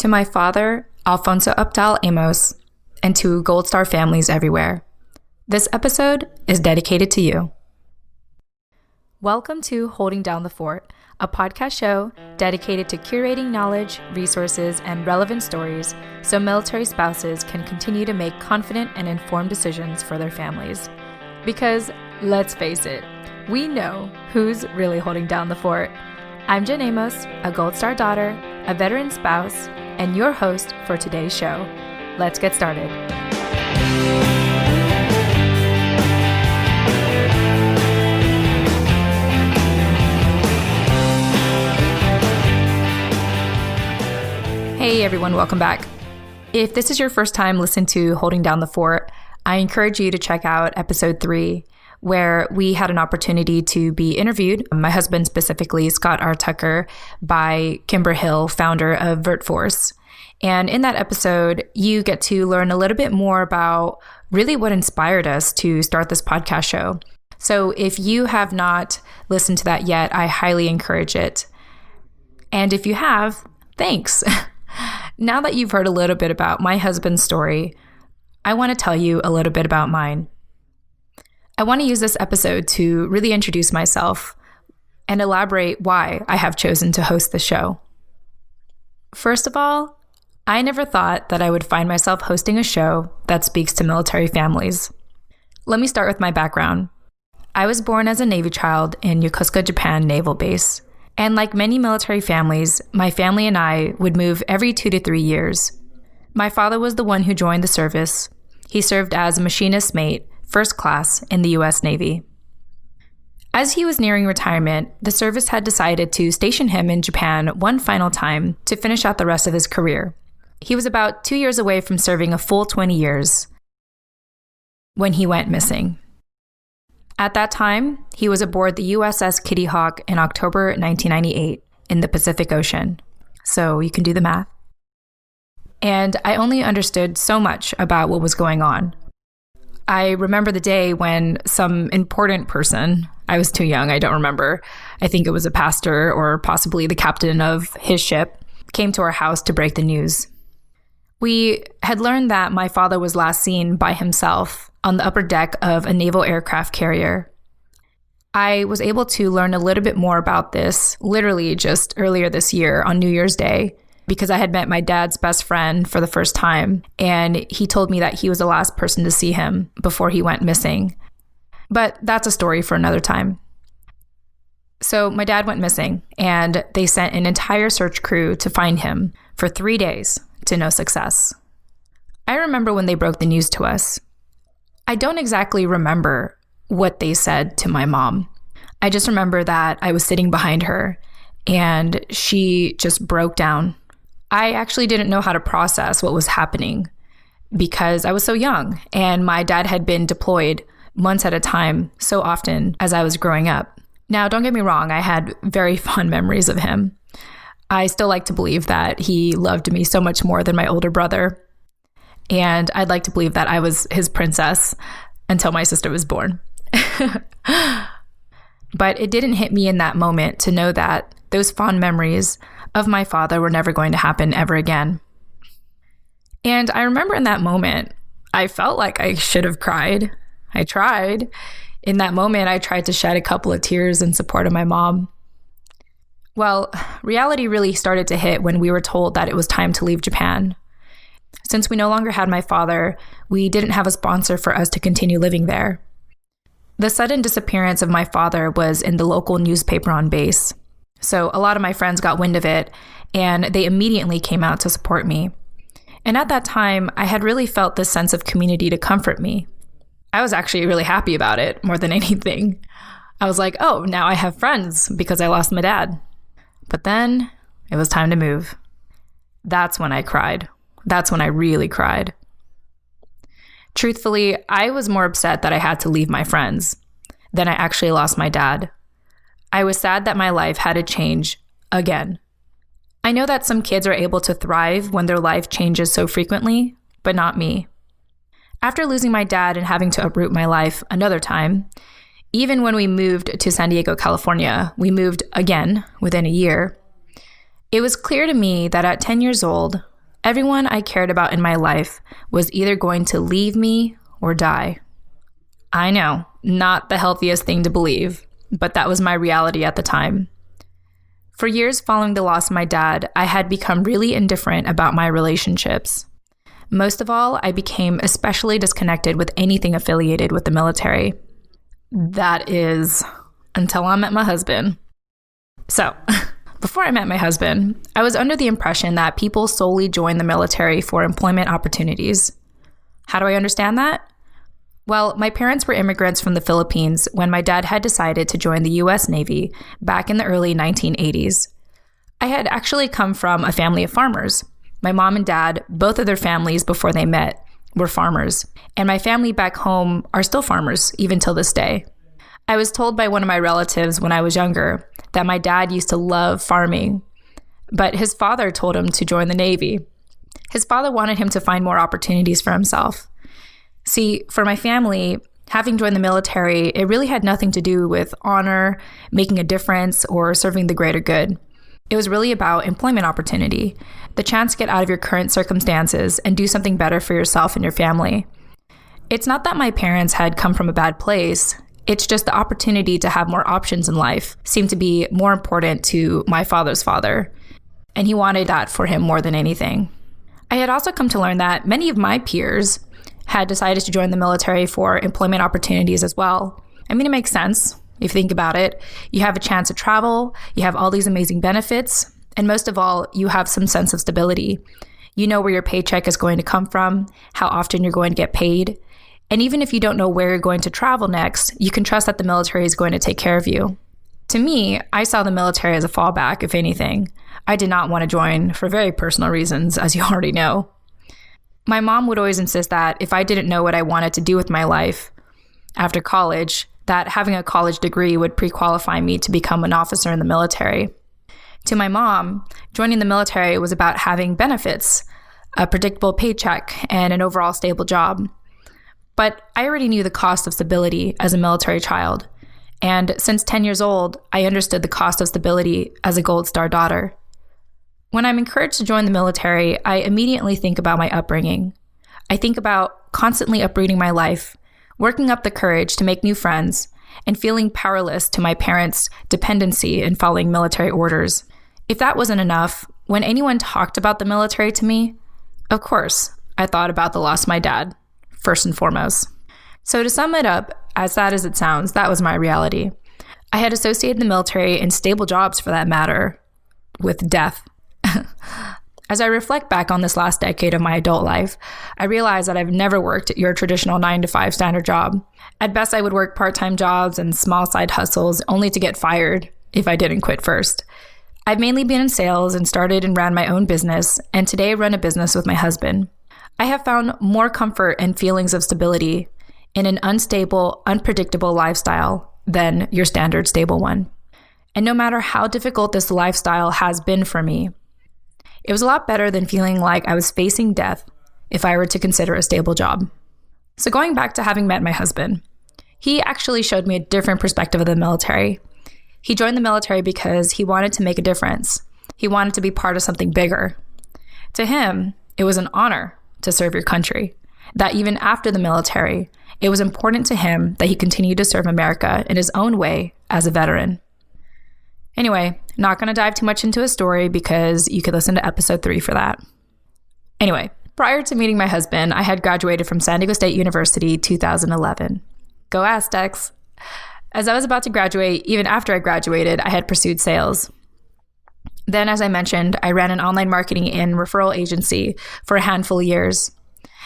To my father, Alfonso Abdal Amos, and to Gold Star families everywhere, this episode is dedicated to you. Welcome to Holding Down the Fort, a podcast show dedicated to curating knowledge, resources, and relevant stories so military spouses can continue to make confident and informed decisions for their families. Because, let's face it, we know who's really holding down the fort. I'm Jen Amos, a Gold Star daughter, a veteran spouse, and your host for today's show. Let's get started. Hey everyone, welcome back. If this is your first time listening to Holding Down the Fort, I encourage you to check out episode 3, where we had an opportunity to be interviewed, my husband specifically, Scott R. Tucker, by Kimber Hill, founder of VertForce. And in that episode, you get to learn a little bit more about really what inspired us to start this podcast show. So if you have not listened to that yet, I highly encourage it. And if you have, thanks. Now that you've heard a little bit about my husband's story, I want to tell you a little bit about mine. I want to use this episode to really introduce myself and elaborate why I have chosen to host the show. First of all, I never thought that I would find myself hosting a show that speaks to military families. Let me start with my background. I was born as a Navy child in Yokosuka, Japan Naval Base. And like many military families, my family and I would move every 2 to 3 years. My father was the one who joined the service. He served as a machinist mate, first class, in the U.S. Navy. As he was nearing retirement, the service had decided to station him in Japan one final time to finish out the rest of his career. He was about 2 years away from serving a full 20 years when he went missing. At that time, he was aboard the USS Kitty Hawk in October 1998 in the Pacific Ocean. So you can do the math. And I only understood so much about what was going on. I remember the day when some important person, I was too young, I don't remember, I think it was a pastor or possibly the captain of his ship, came to our house to break the news. We had learned that my father was last seen by himself on the upper deck of a naval aircraft carrier. I was able to learn a little bit more about this literally just earlier this year on New Year's Day because I had met my dad's best friend for the first time, and he told me that he was the last person to see him before he went missing. But that's a story for another time. So my dad went missing, and they sent an entire search crew to find him for 3 days to no success. I remember when they broke the news to us. I don't exactly remember what they said to my mom. I just remember that I was sitting behind her and she just broke down. I actually didn't know how to process what was happening because I was so young and my dad had been deployed months at a time so often as I was growing up. Now, don't get me wrong, I had very fond memories of him. I still like to believe that he loved me so much more than my older brother. And I'd like to believe that I was his princess until my sister was born. But it didn't hit me in that moment to know that those fond memories of my father were never going to happen ever again. And I remember in that moment, I felt like I should have cried. I tried. In that moment, I tried to shed a couple of tears in support of my mom. Well, reality really started to hit when we were told that it was time to leave Japan. Since we no longer had my father, we didn't have a sponsor for us to continue living there. The sudden disappearance of my father was in the local newspaper on base. So a lot of my friends got wind of it, and they immediately came out to support me. And at that time, I had really felt this sense of community to comfort me. I was actually really happy about it more than anything. I was like, oh, now I have friends because I lost my dad. But then it was time to move. That's when I cried. That's when I really cried. Truthfully, I was more upset that I had to leave my friends than I actually lost my dad. I was sad that my life had to change again. I know that some kids are able to thrive when their life changes so frequently, but not me. After losing my dad and having to uproot my life another time, even when we moved to San Diego, California, we moved again within a year. It was clear to me that at 10 years old, Everyone I cared about in my life was either going to leave me or die. I know, not the healthiest thing to believe, but that was my reality at the time. For years following the loss of my dad, I had become really indifferent about my relationships. Most of all, I became especially disconnected with anything affiliated with the military. That is, until I met my husband. So, before I met my husband, I was under the impression that people solely join the military for employment opportunities. How do I understand that? Well, my parents were immigrants from the Philippines when my dad had decided to join the U.S. Navy back in the early 1980s. I had actually come from a family of farmers. My mom and dad, both of their families before they met, were farmers, and my family back home are still farmers, even till this day. I was told by one of my relatives when I was younger that my dad used to love farming, but his father told him to join the Navy. His father wanted him to find more opportunities for himself. See, for my family, having joined the military, it really had nothing to do with honor, making a difference, or serving the greater good. It was really about employment opportunity, the chance to get out of your current circumstances and do something better for yourself and your family. It's not that my parents had come from a bad place. It's just the opportunity to have more options in life seemed to be more important to my father's father, and he wanted that for him more than anything. I had also come to learn that many of my peers had decided to join the military for employment opportunities as well. I mean, it makes sense if you think about it. You have a chance to travel, you have all these amazing benefits, and most of all, you have some sense of stability. You know where your paycheck is going to come from, how often you're going to get paid, and even if you don't know where you're going to travel next, you can trust that the military is going to take care of you. To me, I saw the military as a fallback, if anything. I did not want to join for very personal reasons, as you already know. My mom would always insist that if I didn't know what I wanted to do with my life after college, that having a college degree would pre-qualify me to become an officer in the military. To my mom, joining the military was about having benefits, a predictable paycheck, and an overall stable job. But I already knew the cost of stability as a military child, and since 10 years old, I understood the cost of stability as a Gold Star daughter. When I'm encouraged to join the military, I immediately think about my upbringing. I think about constantly uprooting my life, working up the courage to make new friends, and feeling powerless to my parents' dependency in following military orders. If that wasn't enough, when anyone talked about the military to me, of course, I thought about the loss of my dad, first and foremost. So to sum it up, as sad as it sounds, that was my reality. I had associated the military and stable jobs, for that matter, with death. As I reflect back on this last decade of my adult life, I realize that I've never worked your traditional 9-to-5 standard job. At best, I would work part-time jobs and small side hustles only to get fired if I didn't quit first. I've mainly been in sales and started and ran my own business, and today I run a business with my husband. I have found more comfort and feelings of stability in an unstable, unpredictable lifestyle than your standard stable one. And no matter how difficult this lifestyle has been for me, it was a lot better than feeling like I was facing death if I were to consider a stable job. So going back to having met my husband, he actually showed me a different perspective of the military. He joined the military because he wanted to make a difference. He wanted to be part of something bigger. To him, it was an honor to serve your country, that even after the military, it was important to him that he continued to serve America in his own way as a veteran. Anyway, not going to dive too much into his story because you could listen to episode 3 for that. Anyway, prior to meeting my husband, I had graduated from San Diego State University 2011. Go Aztecs! As I was about to graduate, even after I graduated, I had pursued sales. Then, as I mentioned, I ran an online marketing and referral agency for a handful of years.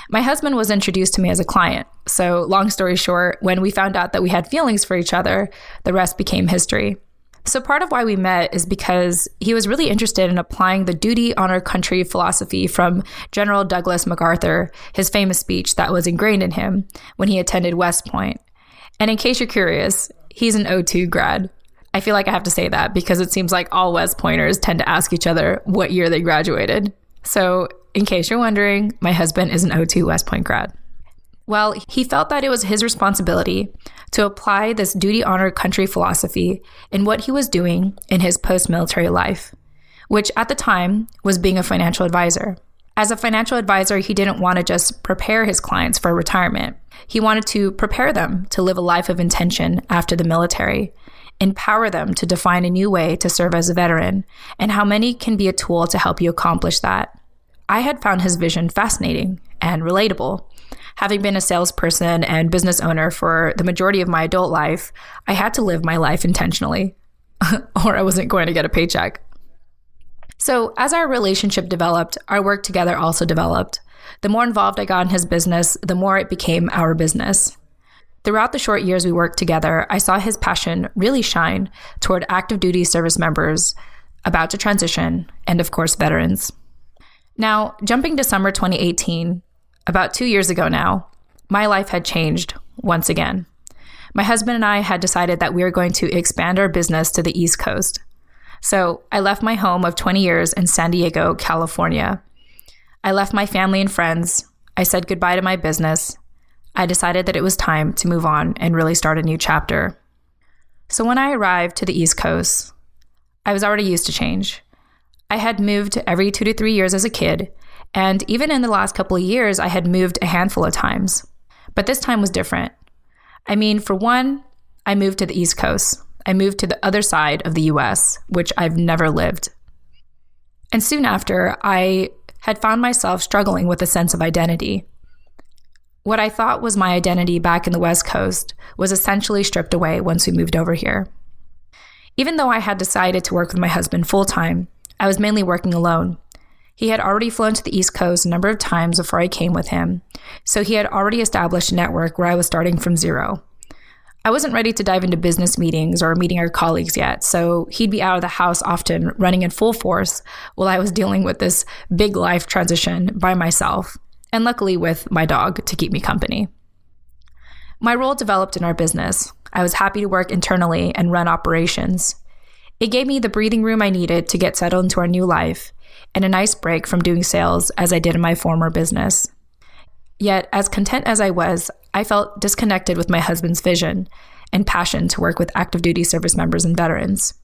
My husband was introduced to me as a client, so long story short, when we found out that we had feelings for each other, the rest became history. So part of why we met is because he was really interested in applying the duty, honor, country philosophy from General Douglas MacArthur, his famous speech that was ingrained in him when he attended West Point. And in case you're curious, he's an S02 grad. I feel like I have to say that because it seems like all West Pointers tend to ask each other what year they graduated. So in case you're wondering, my husband is an S02 West Point grad. Well, he felt that it was his responsibility to apply this duty, honor, country philosophy in what he was doing in his post-military life, which at the time was being a financial advisor. As a financial advisor, he didn't want to just prepare his clients for retirement. He wanted to prepare them to live a life of intention after the military, empower them to define a new way to serve as a veteran, and how money can be a tool to help you accomplish that. I had found his vision fascinating and relatable. Having been a salesperson and business owner for the majority of my adult life, I had to live my life intentionally, or I wasn't going to get a paycheck. So as our relationship developed, our work together also developed. The more involved I got in his business, the more it became our business. Throughout the short years we worked together, I saw his passion really shine toward active duty service members about to transition, and of course, veterans. Now, jumping to summer 2018, about 2 years ago now, my life had changed once again. My husband and I had decided that we were going to expand our business to the East Coast. So I left my home of 20 years in San Diego, California. I left my family and friends. I said goodbye to my business. I decided that it was time to move on and really start a new chapter. So when I arrived to the East Coast, I was already used to change. I had moved every 2 to 3 years as a kid, and even in the last couple of years, I had moved a handful of times. But this time was different. I mean, for one, I moved to the East Coast. I moved to the other side of the US, which I've never lived. And soon after, I had found myself struggling with a sense of identity. What I thought was my identity back in the West Coast was essentially stripped away once we moved over here. Even though I had decided to work with my husband full-time, I was mainly working alone. He had already flown to the East Coast a number of times before I came with him, so he had already established a network where I was starting from zero. I wasn't ready to dive into business meetings or meeting our colleagues yet, so he'd be out of the house often running in full force while I was dealing with this big life transition by myself, and luckily with my dog to keep me company. My role developed in our business. I was happy to work internally and run operations. It gave me the breathing room I needed to get settled into our new life, and a nice break from doing sales as I did in my former business. Yet, as content as I was, I felt disconnected with my husband's vision and passion to work with active duty service members and veterans.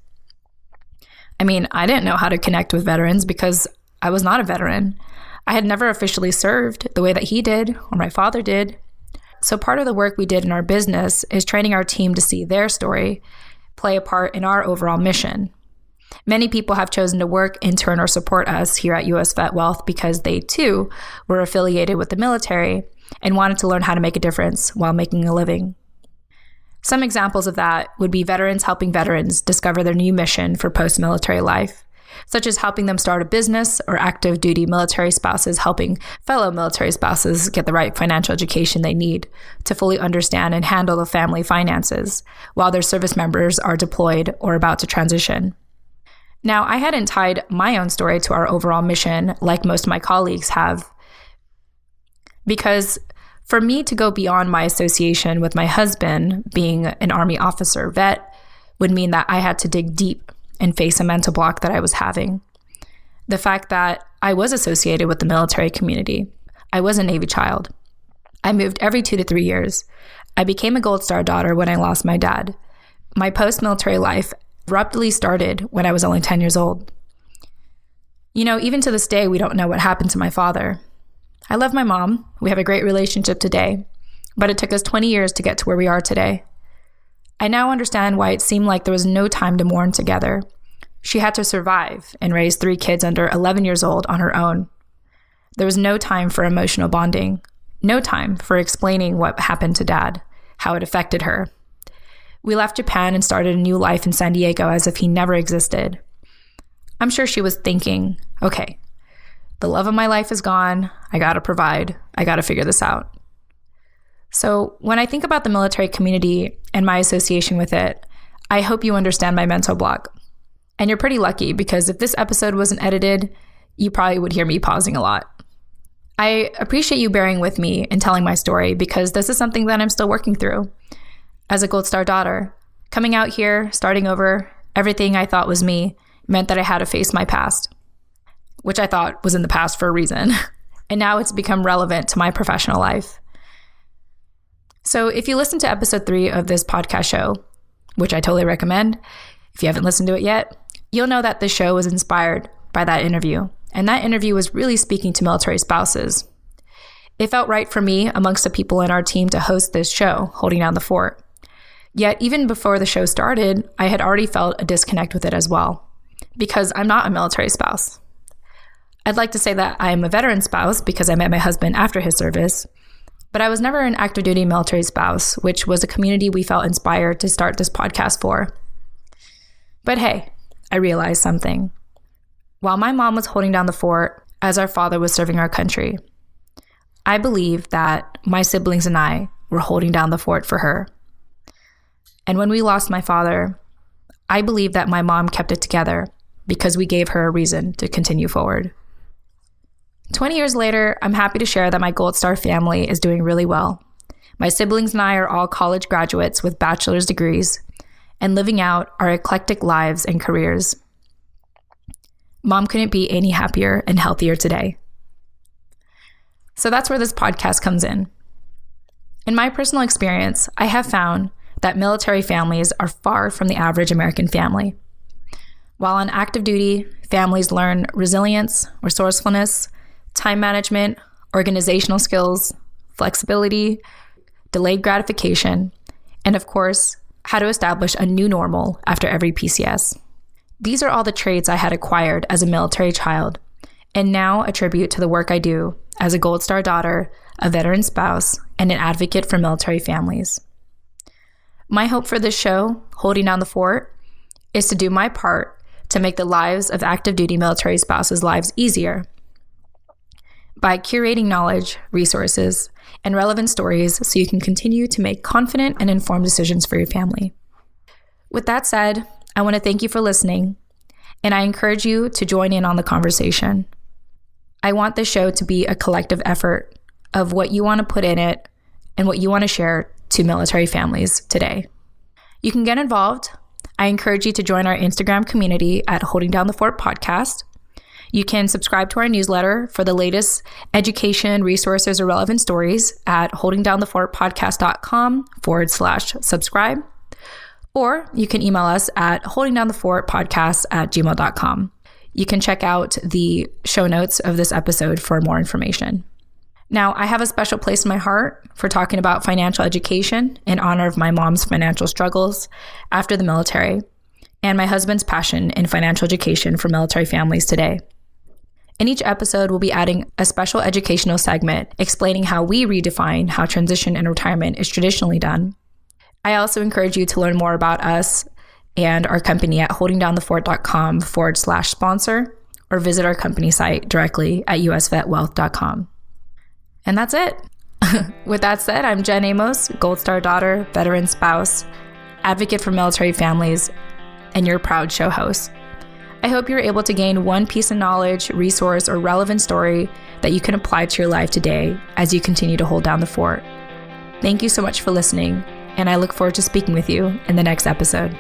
I mean, I didn't know how to connect with veterans because I was not a veteran. I had never officially served the way that he did or my father did. So part of the work we did in our business is training our team to see their story play a part in our overall mission. Many people have chosen to work, intern, or support us here at US Vet Wealth because they, too, were affiliated with the military and wanted to learn how to make a difference while making a living. Some examples of that would be veterans helping veterans discover their new mission for post-military life, such as helping them start a business, or active duty military spouses helping fellow military spouses get the right financial education they need to fully understand and handle the family finances while their service members are deployed or about to transition. Now, I hadn't tied my own story to our overall mission like most of my colleagues have, because for me to go beyond my association with my husband being an Army officer vet would mean that I had to dig deep and face a mental block that I was having. The fact that I was associated with the military community. I was a Navy child. I moved every 2 to 3 years. I became a Gold Star daughter when I lost my dad. My post-military life abruptly started when I was only 10 years old. You know, even to this day, we don't know what happened to my father. I love my mom. We have a great relationship today, but it took us 20 years to get to where we are today. I now understand why it seemed like there was no time to mourn together. She had to survive and raise 3 kids under 11 years old on her own. There was no time for emotional bonding, no time for explaining what happened to Dad, how it affected her. We left Japan and started a new life in San Diego as if he never existed. I'm sure she was thinking, okay, the love of my life is gone. I gotta provide. I gotta figure this out. So when I think about the military community and my association with it, I hope you understand my mental block. And you're pretty lucky because if this episode wasn't edited, you probably would hear me pausing a lot. I appreciate you bearing with me and telling my story because this is something that I'm still working through. As a Gold Star daughter, coming out here, starting over, everything I thought was me meant that I had to face my past, which I thought was in the past for a reason. And now it's become relevant to my professional life. So if you listen to episode 3 of this podcast show, which I totally recommend, if you haven't listened to it yet, you'll know that this show was inspired by that interview and that interview was really speaking to military spouses. It felt right for me amongst the people in our team to host this show, Holding Down the Fort. Yet even before the show started, I had already felt a disconnect with it as well, because I'm not a military spouse. I'd like to say that I am a veteran spouse because I met my husband after his service, but I was never an active duty military spouse, which was a community we felt inspired to start this podcast for. But hey, I realized something. While my mom was holding down the fort as our father was serving our country, I believe that my siblings and I were holding down the fort for her. And when we lost my father, I believe that my mom kept it together because we gave her a reason to continue forward. 20 years later, I'm happy to share that my Gold Star family is doing really well. My siblings and I are all college graduates with bachelor's degrees and living out our eclectic lives and careers. Mom couldn't be any happier and healthier today. So that's where this podcast comes in. In my personal experience, I have found that military families are far from the average American family. While on active duty, families learn resilience, resourcefulness, time management, organizational skills, flexibility, delayed gratification, and of course, how to establish a new normal after every PCS. These are all the traits I had acquired as a military child and now attribute to the work I do as a Gold Star daughter, a veteran spouse, and an advocate for military families. My hope for this show, Holding Down the Fort, is to do my part to make the lives of active duty military spouses' lives easier by curating knowledge, resources, and relevant stories so you can continue to make confident and informed decisions for your family. With that said, I want to thank you for listening, and I encourage you to join in on the conversation. I want this show to be a collective effort of what you want to put in it and what you want to share to military families today. You can get involved. I encourage you to join our Instagram community at Holding Down the Fort Podcast. You can subscribe to our newsletter for the latest education, resources, or relevant stories at holdingdownthefortpodcast.com/subscribe. Or you can email us at holdingdownthefortpodcast@gmail.com. You can check out the show notes of this episode for more information. Now, I have a special place in my heart for talking about financial education in honor of my mom's financial struggles after the military and my husband's passion in financial education for military families today. In each episode, we'll be adding a special educational segment explaining how we redefine how transition and retirement is traditionally done. I also encourage you to learn more about us and our company at holdingdowntheFort.com/sponsor or visit our company site directly at usvetwealth.com. And that's it. With that said, I'm Jen Amos, Gold Star daughter, veteran spouse, advocate for military families, and your proud show host. I hope you're able to gain one piece of knowledge, resource, or relevant story that you can apply to your life today as you continue to hold down the fort. Thank you so much for listening, and I look forward to speaking with you in the next episode.